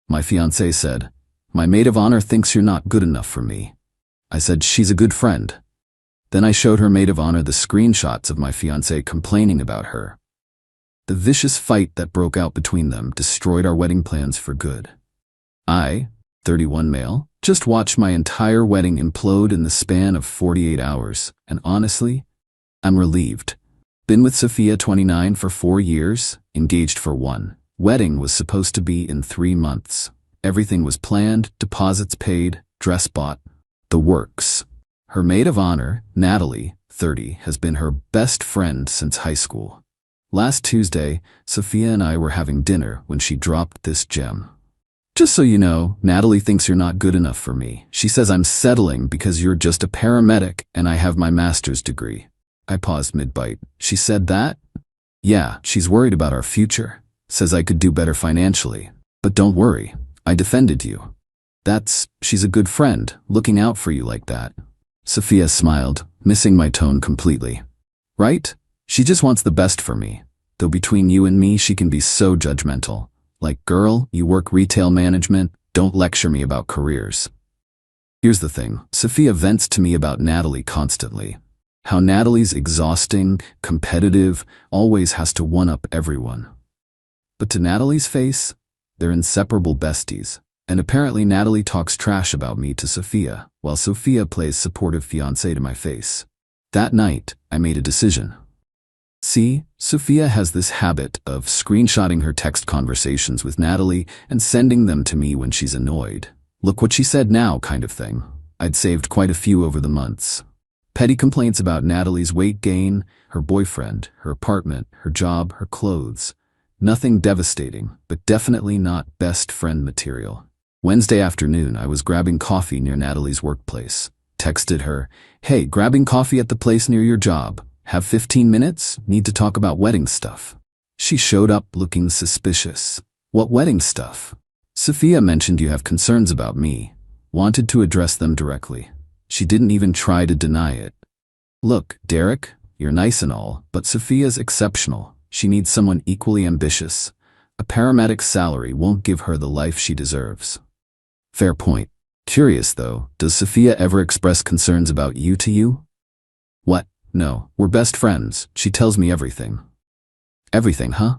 My fiancée said, "My maid of honor thinks you're not good enough for me." I said, "She's a good friend." Then I showed her maid of honor the screenshots of my fiancée complaining about her. The vicious fight that broke out between them destroyed our wedding plans for good. I, 31 male, just watched my entire wedding implode in the span of 48 hours, and honestly, I'm relieved. Been with Sophia, 29, for 4 years, engaged for 1. Wedding was supposed to be in 3 months. Everything was planned, deposits paid, dress bought, the works. Her maid of honor, Natalie, 30, has been her best friend since high school. Last Tuesday, Sophia and I were having dinner when she dropped this gem. "Just so you know, Natalie thinks you're not good enough for me. She says I'm settling because you're just a paramedic and I have my master's degree." I paused mid-bite. "She said that?" "Yeah, she's worried about our future. Says I could do better financially. But don't worry, I defended you. She's a good friend, looking out for you like that." Sophia smiled, missing my tone completely. "Right? She just wants the best for me. Though between you and me, she can be so judgmental. Like, girl, you work retail management, don't lecture me about careers." Here's the thing, Sophia vents to me about Natalie constantly. How Natalie's exhausting, competitive, always has to one-up everyone. But to Natalie's face, they're inseparable besties. And apparently Natalie talks trash about me to Sophia, while Sophia plays supportive fiancé to my face. That night, I made a decision. See, Sophia has this habit of screenshotting her text conversations with Natalie and sending them to me when she's annoyed. "Look what she said now," kind of thing. I'd saved quite a few over the months. Petty complaints about Natalie's weight gain, her boyfriend, her apartment, her job, her clothes. Nothing devastating, but definitely not best friend material. Wednesday afternoon, I was grabbing coffee near Natalie's workplace. Texted her, "Hey, grabbing coffee at the place near your job. Have 15 minutes? Need to talk about wedding stuff." She showed up looking suspicious. "What wedding stuff?" "Sophia mentioned you have concerns about me. Wanted to address them directly." She didn't even try to deny it. "Look, Derek, you're nice and all, but Sophia's exceptional. She needs someone equally ambitious. A paramedic's salary won't give her the life she deserves." Fair point. Curious though, does Sophia ever express concerns about you to you? "What? No, we're best friends. She tells me everything." "Everything, huh?"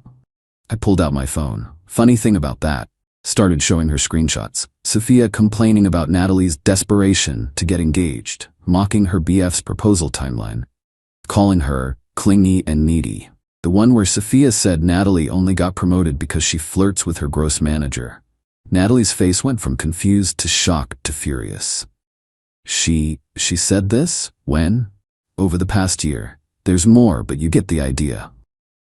I pulled out my phone. Funny thing about that. Started showing her screenshots. Sophia complaining about Natalie's desperation to get engaged, mocking her BF's proposal timeline, calling her clingy and needy. The one where Sophia said Natalie only got promoted because she flirts with her gross manager. Natalie's face went from confused to shocked to furious. She said this? When? "Over the past year. There's more, but you get the idea."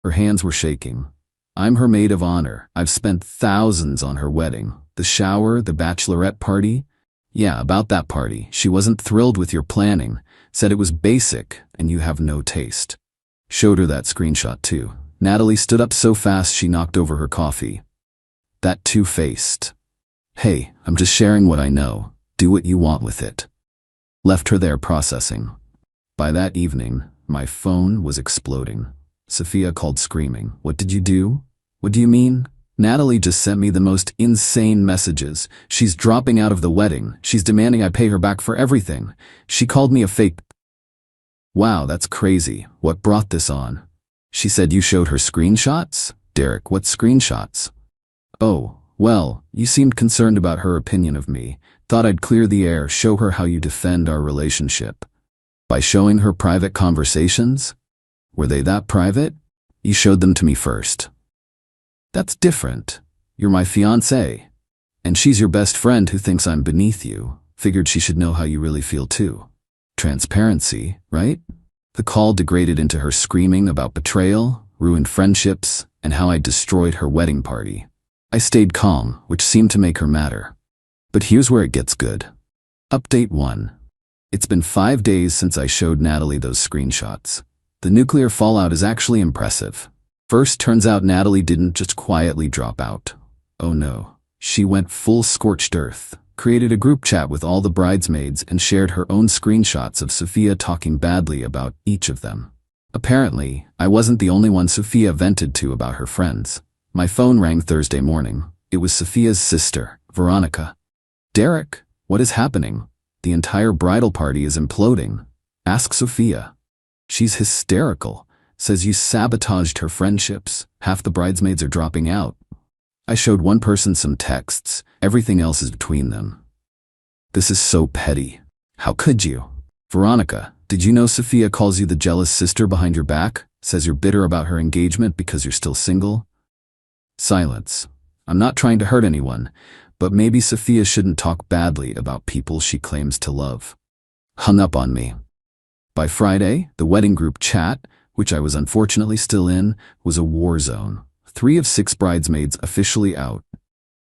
Her hands were shaking. "I'm her maid of honor. I've spent thousands on her wedding. The shower, the bachelorette party. Yeah, about that party. She wasn't thrilled with your planning. Said it was basic and you have no taste." Showed her that screenshot too. Natalie stood up so fast she knocked over her coffee. That two-faced. "Hey, I'm just sharing what I know. Do what you want with it." Left her there processing. By that evening, my phone was exploding. Sophia called screaming. "What did you do? What do you mean? Natalie just sent me the most insane messages. She's dropping out of the wedding. She's demanding I pay her back for everything. She called me a fake." "Wow, that's crazy. What brought this on?" "She said you showed her screenshots?" "Derek, what screenshots?" "Oh, well, you seemed concerned about her opinion of me. Thought I'd clear the air, show her how you defend our relationship." "By showing her private conversations? Were they that private?" "You showed them to me first." "That's different. You're my fiancée. And she's your best friend who thinks I'm beneath you. Figured she should know how you really feel too. Transparency, right?" The call degraded into her screaming about betrayal, ruined friendships, and how I destroyed her wedding party. I stayed calm, which seemed to make her madder. But here's where it gets good. Update 1. It's been 5 days since I showed Natalie those screenshots. The nuclear fallout is actually impressive. First, turns out Natalie didn't just quietly drop out. Oh no. She went full scorched earth, created a group chat with all the bridesmaids and shared her own screenshots of Sophia talking badly about each of them. Apparently, I wasn't the only one Sophia vented to about her friends. My phone rang Thursday morning. It was Sophia's sister, Veronica. Derek, what is happening? The entire bridal party is imploding. Ask Sophia. She's hysterical. Says you sabotaged her friendships. Half the bridesmaids are dropping out. I showed one person some texts. Everything else is between them. This is so petty. How could you? Veronica, did you know Sophia calls you the jealous sister behind your back? Says you're bitter about her engagement because you're still single? Silence. I'm not trying to hurt anyone, but maybe Sophia shouldn't talk badly about people she claims to love. Hung up on me. By Friday, the wedding group chat, which I was unfortunately still in, was a war zone. 3 of 6 bridesmaids officially out.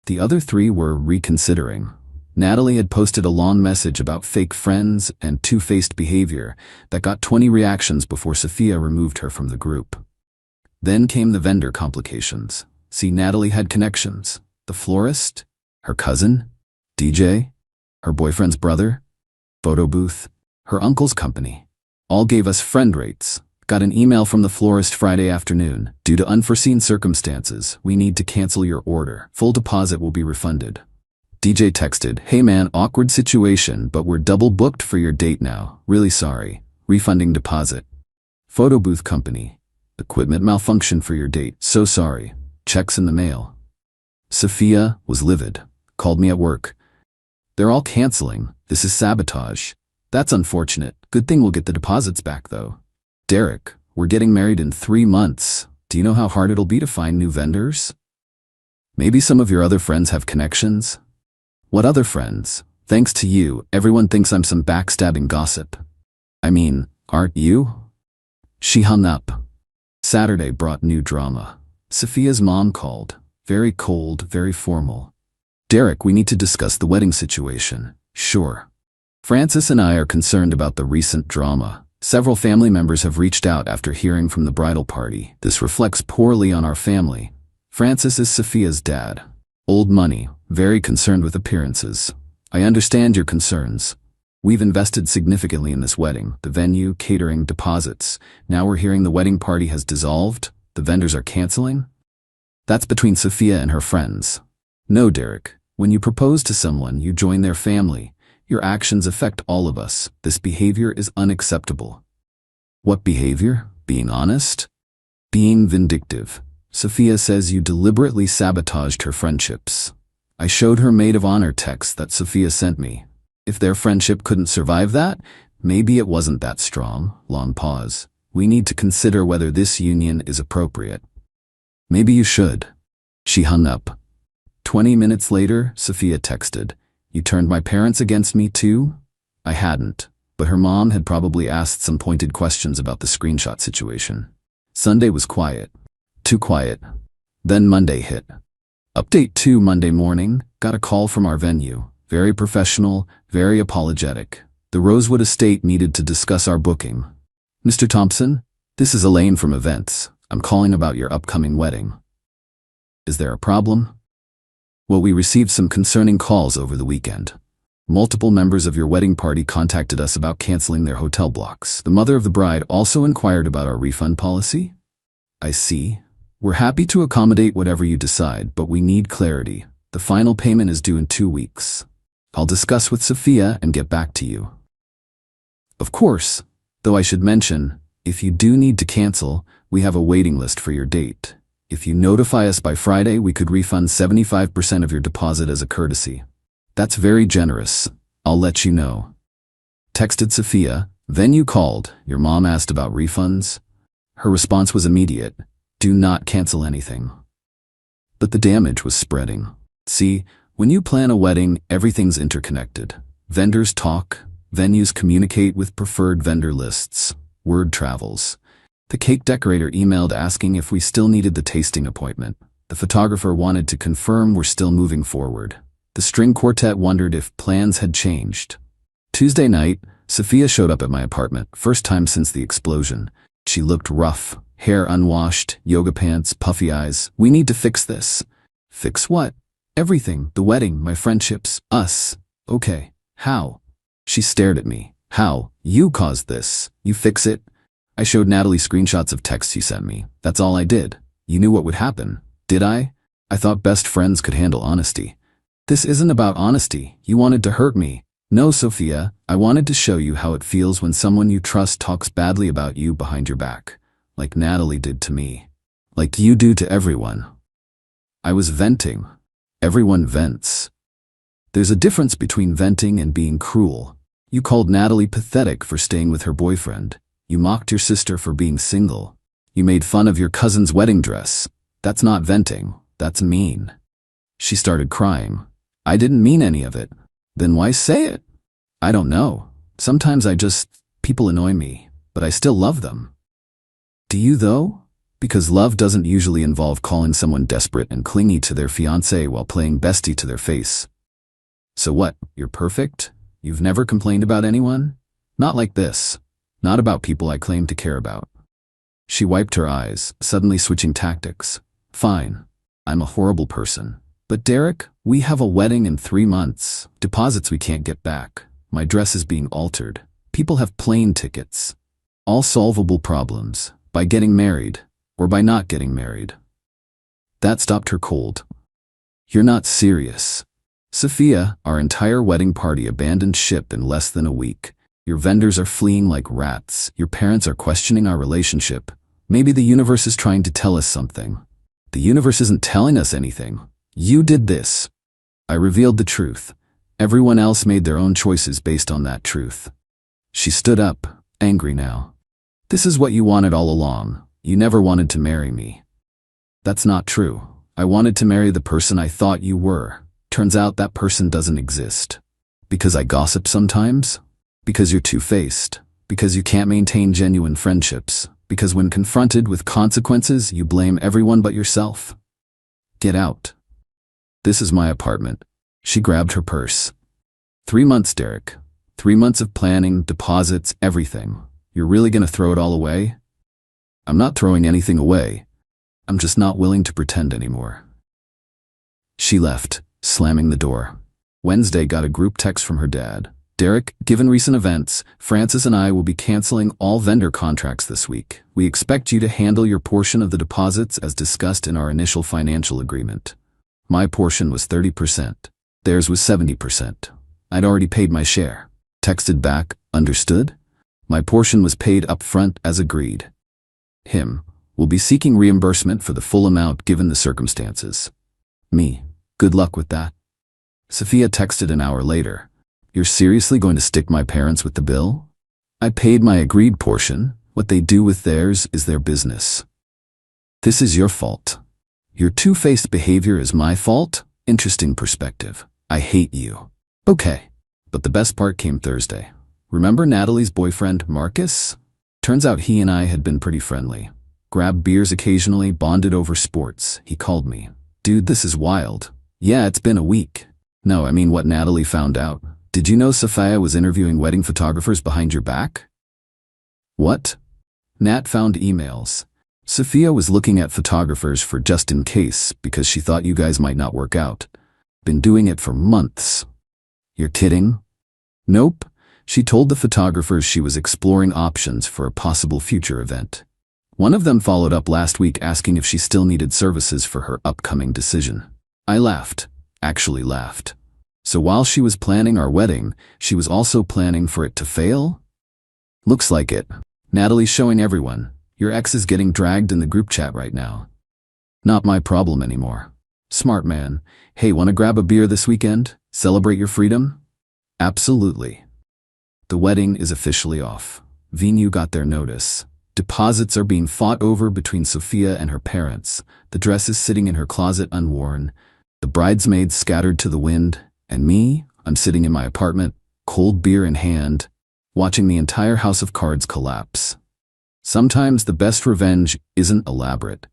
The other 3 were reconsidering. Natalie had posted a long message about fake friends and two-faced behavior that got 20 reactions before Sophia removed her from the group. Then came the vendor complications. See, Natalie had connections. The florist, her cousin, DJ, her boyfriend's brother, photo booth, her uncle's company. All gave us friend rates. Got an email from the florist Friday afternoon. Due to unforeseen circumstances, we need to cancel your order. Full deposit will be refunded. DJ texted, hey man, awkward situation, but we're double booked for your date now. Really sorry. Refunding deposit. Photo booth company. Equipment malfunction for your date. So sorry. Checks in the mail. Sophia was livid. Called me at work. They're all canceling. This is sabotage. That's unfortunate. Good thing we'll get the deposits back though. Derek, we're getting married in 3 months. Do you know how hard it'll be to find new vendors? Maybe some of your other friends have connections? What other friends? Thanks to you, everyone thinks I'm some backstabbing gossip. I mean, aren't you? She hung up. Saturday brought new drama. Sophia's mom called. Very cold, very formal. Derek, we need to discuss the wedding situation. Sure. Francis and I are concerned about the recent drama. Several family members have reached out after hearing from the bridal party. This reflects poorly on our family. Francis is Sophia's dad. Old money, very concerned with appearances. I understand your concerns. We've invested significantly in this wedding, the venue, catering, deposits. Now we're hearing the wedding party has dissolved, the vendors are canceling? That's between Sophia and her friends. No, Derek, when you propose to someone, you join their family. Your actions affect all of us. This behavior is unacceptable. What behavior? Being honest? Being vindictive. Sophia says you deliberately sabotaged her friendships. I showed her maid of honor text that Sophia sent me. If their friendship couldn't survive that, maybe it wasn't that strong. Long pause. We need to consider whether this union is appropriate. Maybe you should. She hung up. 20 minutes later, Sophia texted, you turned my parents against me too? I hadn't, but her mom had probably asked some pointed questions about the screenshot situation. Sunday was quiet. Too quiet. Then Monday hit. Update 2 Monday morning, got a call from our venue. Very professional, very apologetic. The Rosewood Estate needed to discuss our booking. Mr. Thompson, this is Elaine from events. I'm calling about your upcoming wedding. Is there a problem? Well, we received some concerning calls over the weekend. Multiple members of your wedding party contacted us about canceling their hotel blocks. The mother of the bride also inquired about our refund policy. I see. We're happy to accommodate whatever you decide, but we need clarity. The final payment is due in 2 weeks. I'll discuss with Sophia and get back to you. Of course, though I should mention, if you do need to cancel, we have a waiting list for your date. If you notify us by Friday, we could refund 75% of your deposit as a courtesy. That's very generous. I'll let you know. Texted Sophia. Venue called. Your mom asked about refunds. Her response was immediate. Do not cancel anything. But the damage was spreading. See, when you plan a wedding, everything's interconnected. Vendors talk. Venues communicate with preferred vendor lists. Word travels. The cake decorator emailed asking if we still needed the tasting appointment. The photographer wanted to confirm we're still moving forward. The string quartet wondered if plans had changed. Tuesday night, Sophia showed up at my apartment, first time since the explosion. She looked rough, hair unwashed, yoga pants, puffy eyes. We need to fix this. Fix what? Everything. The wedding, my friendships, us. Okay. How? She stared at me. How? You caused this. You fix it. I showed Natalie screenshots of texts you sent me. That's all I did. You knew what would happen. Did I? I thought best friends could handle honesty. This isn't about honesty. You wanted to hurt me. No, Sophia, I wanted to show you how it feels when someone you trust talks badly about you behind your back, like Natalie did to me. Like you do to everyone. I was venting. Everyone vents. There's a difference between venting and being cruel. You called Natalie pathetic for staying with her boyfriend. You mocked your sister for being single. You made fun of your cousin's wedding dress. That's not venting. That's mean. She started crying. I didn't mean any of it. Then why say it? I don't know. Sometimes people annoy me, but I still love them. Do you though? Because love doesn't usually involve calling someone desperate and clingy to their fiancé while playing bestie to their face. So what, you're perfect? You've never complained about anyone? Not like this. Not about people I claim to care about. She wiped her eyes, suddenly switching tactics. Fine. I'm a horrible person. But Derek, we have a wedding in 3 months. Deposits we can't get back. My dress is being altered. People have plane tickets. All solvable problems. By getting married. Or by not getting married. That stopped her cold. You're not serious. Sophia, our entire wedding party abandoned ship in less than a week. Your vendors are fleeing like rats. Your parents are questioning our relationship. Maybe the universe is trying to tell us something. The universe isn't telling us anything. You did this. I revealed the truth. Everyone else made their own choices based on that truth. She stood up, angry now. This is what you wanted all along. You never wanted to marry me. That's not true. I wanted to marry the person I thought you were. Turns out that person doesn't exist. Because I gossip sometimes? Because you're two-faced? Because you can't maintain genuine friendships? Because when confronted with consequences, you blame everyone but yourself? Get out. This is my apartment. She grabbed her purse. 3 months, Derek. 3 months of planning, deposits, everything. You're really gonna throw it all away? I'm not throwing anything away. I'm just not willing to pretend anymore. She left, slamming the door. Wednesday got a group text from her dad. Derek, given recent events, Francis and I will be canceling all vendor contracts this week. We expect you to handle your portion of the deposits as discussed in our initial financial agreement. My portion was 30%. Theirs was 70%. I'd already paid my share. Texted back, understood? My portion was paid up front as agreed. Him, will be seeking reimbursement for the full amount given the circumstances. Me, good luck with that. Sophia texted an hour later. You're seriously going to stick my parents with the bill? I paid my agreed portion. What they do with theirs is their business. This is your fault. Your two-faced behavior is my fault? Interesting perspective. I hate you. Okay. But the best part came Thursday. Remember Natalie's boyfriend, Marcus? Turns out he and I had been pretty friendly. Grabbed beers occasionally, bonded over sports. He called me. Dude, this is wild. Yeah, it's been a week. No, I mean what Natalie found out. Did you know Sophia was interviewing wedding photographers behind your back? What? Nat found emails. Sophia was looking at photographers for just in case because she thought you guys might not work out. Been doing it for months. You're kidding? Nope. She told the photographers she was exploring options for a possible future event. One of them followed up last week asking if she still needed services for her upcoming decision. I laughed. Actually laughed. So while she was planning our wedding, she was also planning for it to fail? Looks like it. Natalie's showing everyone. Your ex is getting dragged in the group chat right now. Not my problem anymore. Smart man. Hey, wanna grab a beer this weekend? Celebrate your freedom? Absolutely. The wedding is officially off. Venue got their notice. Deposits are being fought over between Sophia and her parents. The dress is sitting in her closet unworn. The bridesmaids scattered to the wind. And me, I'm sitting in my apartment, cold beer in hand, watching the entire house of cards collapse. Sometimes the best revenge isn't elaborate.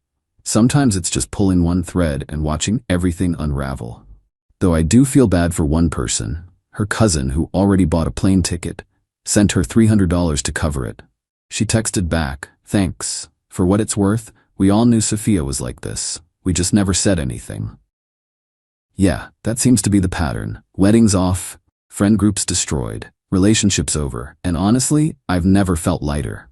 Sometimes it's just pulling one thread and watching everything unravel. Though I do feel bad for one person, her cousin who already bought a plane ticket, sent her $300 to cover it. She texted back, thanks. For what it's worth, we all knew Sophia was like this. We just never said anything. Yeah, that seems to be the pattern. Weddings off, friend groups destroyed, relationships over, and honestly, I've never felt lighter.